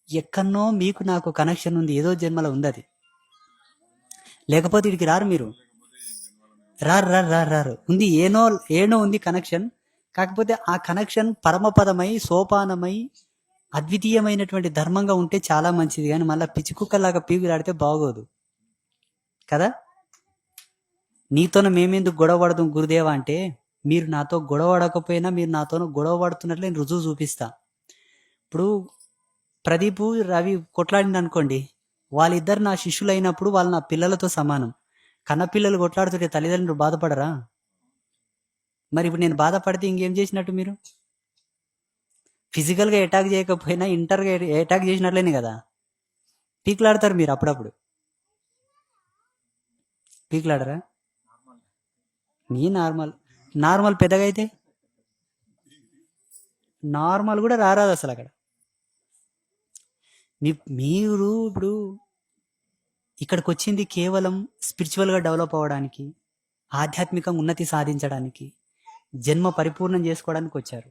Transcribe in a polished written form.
ఎక్కడనో మీకు నాకు కనెక్షన్ ఉంది, ఏదో జన్మలో ఉంది అది. లేకపోతే ఇడికి రారు మీరు, రారు ఉంది, ఏనో ఏనో ఉంది కనెక్షన్. కాకపోతే ఆ కనెక్షన్ పరమపదమై సోపానమై అద్వితీయమైనటువంటి ధర్మంగా ఉంటే చాలా మంచిది, కానీ మళ్ళీ పిచ్చుకుక్కలాగా పీగులాడితే బాగోదు కదా. నీతోనే మేమెందుకు గొడవ పడదాం గురుదేవా అంటే, మీరు నాతో గొడవ పడకపోయినా మీరు నాతో గొడవ పడుతున్నట్లు నేను రుజువు చూపిస్తా. ఇప్పుడు ప్రదీప్ రవి కొట్లాడింది అనుకోండి, వాళ్ళిద్దరు నా శిష్యులు అయినప్పుడు వాళ్ళు నా పిల్లలతో సమానం. కన్నపిల్లలు కొట్లాడుతుంటే తల్లిదండ్రులు బాధపడరా? మరి ఇప్పుడు నేను బాధపడితే ఇంకేం చేసినట్టు? మీరు ఫిజికల్గా అటాక్ చేయకపోయినా ఇంటర్గా అటాక్ చేసినట్లేనే కదా. పీకులాడతారు మీరు అప్పుడప్పుడు, పీకులాడరా? నీ నార్మల్ పెద్దగా అయితే నార్మల్ కూడా రారాదు అసలు అక్కడ. మీరు ఇప్పుడు ఇక్కడికి వచ్చింది కేవలం స్పిరిచువల్గా డెవలప్ అవ్వడానికి, ఆధ్యాత్మికంగా ఉన్నతి సాధించడానికి, జన్మ పరిపూర్ణం చేసుకోవడానికి వచ్చారు.